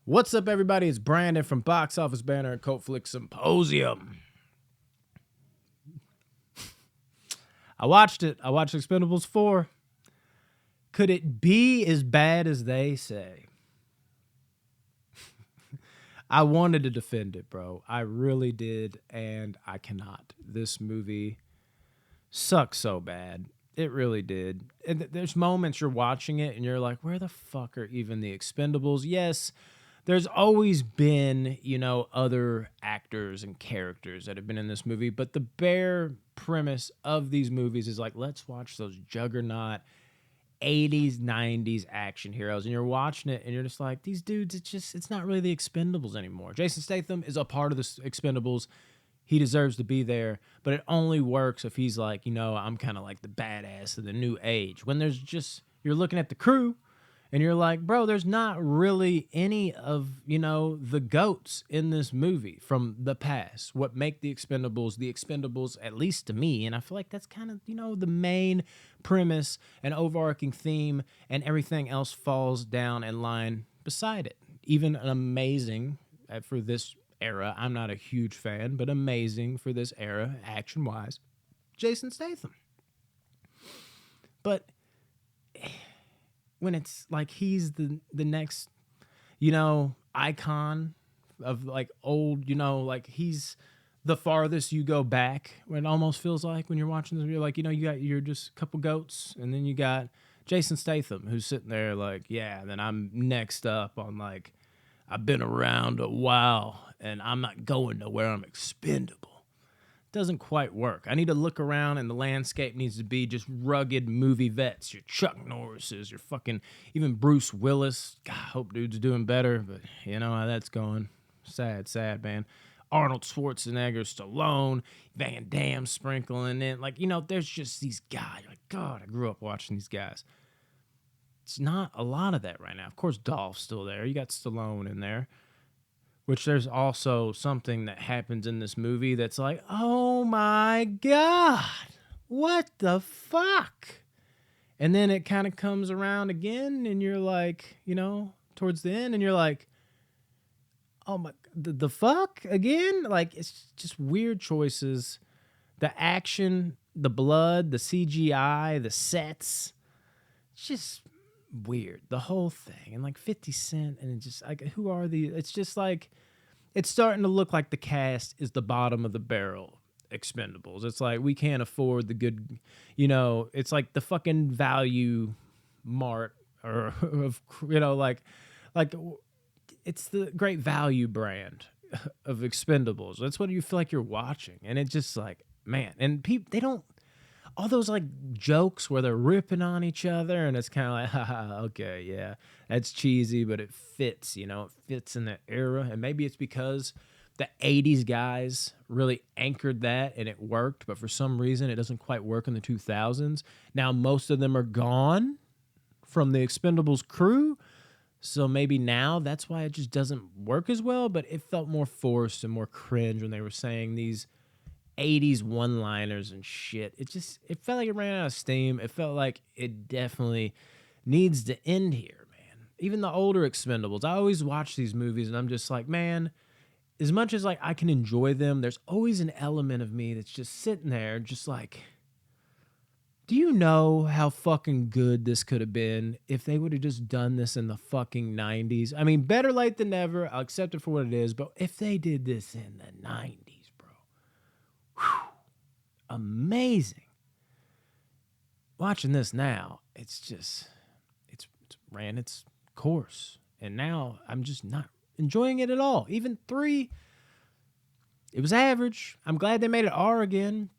What's up, everybody? It's Brandon from Box Office Banner and Cult Flick Symposium. I watched it. I watched Expendables 4. Could it be as bad as they say? I wanted to defend it, bro. I really did, and I cannot. This movie sucks so bad. It really did. And there's moments you're watching it and you're like, where the fuck are even the Expendables? Yes, there's always been, other actors and characters that have been in this movie, but the bare premise of these movies is like, let's watch those juggernaut 80s, 90s action heroes. And you're watching it and you're just like, these dudes, it's not really the Expendables anymore. Jason Statham is a part of the Expendables. He deserves to be there, but it only works if he's like, I'm kind of like the badass of the new age. When there's just, you're looking at the crew and you're like, bro, there's not really any of, the goats in this movie from the past. What make the Expendables, at least to me. And I feel like that's kind of, the main premise and overarching theme, and everything else falls down in line beside it. Even an amazing, for this era, I'm not a huge fan, but amazing for this era, action-wise, Jason Statham. But when it's like he's the next, icon of like old, like he's the farthest you go back, when it almost feels like when you're watching this, you're like, you're just a couple goats, and then you got Jason Statham who's sitting there like, yeah, then I'm next up on like, I've been around a while and I'm not going nowhere. I'm expendable. Doesn't quite work. I need to look around and the landscape needs to be just rugged movie vets. Your Chuck Norrises, your fucking, even Bruce Willis. God, I hope dude's doing better, but you know how that's going. Sad, man. Arnold Schwarzenegger, Stallone, Van Damme sprinkling in. Like, there's just these guys. You're like, God, I grew up watching these guys. It's not a lot of that right now. Of course, Dolph's still there. You got Stallone in there, which there's also something that happens in this movie that's like, oh my God, what the fuck? And then it kind of comes around again, and you're like, towards the end, and you're like, oh my, the fuck again? Like, it's just weird choices. The action, the blood, the CGI, the sets, it's just weird, the whole thing. And like 50 Cent, and it just like, who are these? It's just like, it's starting to look like the cast is the bottom of the barrel Expendables. It's like, we can't afford the good, it's like the fucking Value Mart, or of, like it's the Great Value brand of Expendables. That's what you feel like you're watching. And it's just like, man, and people, they don't, all those like jokes where they're ripping on each other, and it's kind of like, haha, okay, yeah, that's cheesy, but it fits, it fits in the era. And maybe it's because the 80s guys really anchored that and it worked, but for some reason it doesn't quite work in the 2000s. Now most of them are gone from the Expendables crew, so maybe now that's why it just doesn't work as well, but it felt more forced and more cringe when they were saying these 80s one-liners and shit. It felt like it ran out of steam. It felt like it definitely needs to end here, man. Even the older Expendables, I always watch these movies and I'm just like, man, as much as like I can enjoy them, there's always an element of me that's just sitting there just like, do you know how fucking good this could have been if they would have just done this in the fucking 90s? I mean, better late than never. I'll accept it for what it is, but if they did this in the 90s, amazing. Watching this now, it's ran its course, and now I'm just not enjoying it at all. Even 3, it was average. I'm glad they made it R again,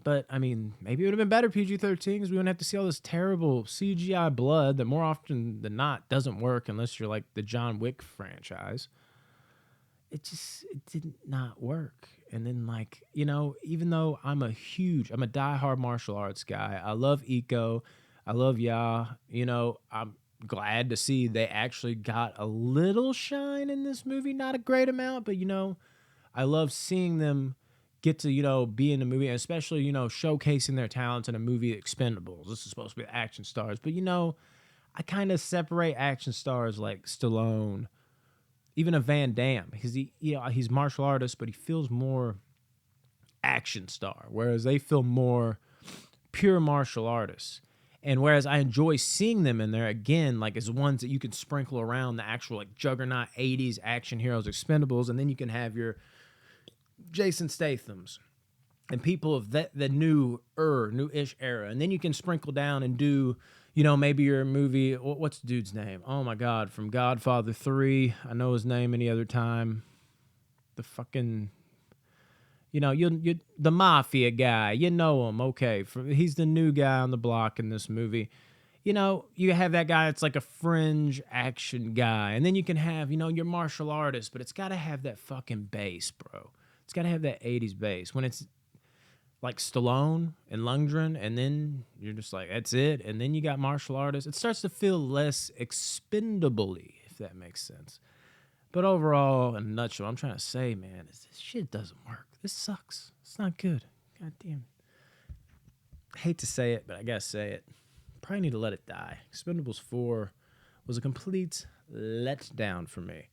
but I mean, maybe it would have been better PG-13 because we wouldn't have to see all this terrible CGI blood that more often than not doesn't work unless you're like the John Wick franchise. It did not work. And then like, even though I'm a diehard martial arts guy, I love Eco, I love Ya, I'm glad to see they actually got a little shine in this movie, not a great amount, but I love seeing them get to, be in a movie, especially, showcasing their talents in a movie, Expendables. This is supposed to be action stars, but I kind of separate action stars like Stallone even a Van Damme, because he's martial artist, but he feels more action star, whereas they feel more pure martial artists. And whereas I enjoy seeing them in there again, like as ones that you can sprinkle around the actual like juggernaut 80s action heroes, Expendables, and then you can have your Jason Stathams and people of the new-ish era, and then you can sprinkle down and do, maybe your movie. What's the dude's name? Oh my God, from Godfather 3. I know his name any other time. The fucking, you the mafia guy. You know him, okay? He's the new guy on the block in this movie. You have that guy that's like a fringe action guy, and then you can have, your martial artist, but it's got to have that fucking bass, bro. It's got to have that 80s bass. When it's like Stallone and Lundgren, and then you're just like, that's it. And then you got martial artists. It starts to feel less expendable-y, if that makes sense. But overall, in a nutshell, I'm trying to say, man, this shit doesn't work. This sucks. It's not good. God damn. I hate to say it, but I gotta say it. Probably need to let it die. Expendables 4 was a complete letdown for me.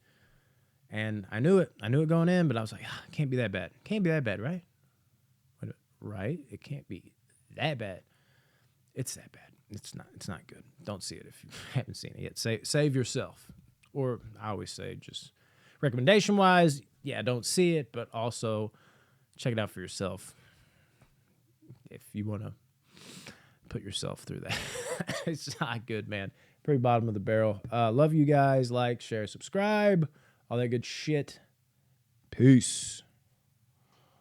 And I knew it. I knew it going in, but I was like, it can't be that bad. Can't be that bad, right? Right? It can't be that bad. It's that bad. It's not good. Don't see it if you haven't seen it yet. Save yourself. Or I always say, just recommendation-wise, yeah, don't see it, but also check it out for yourself if you want to put yourself through that. It's not good, man. Pretty bottom of the barrel. Love you guys. Like, share, subscribe, all that good shit. Peace.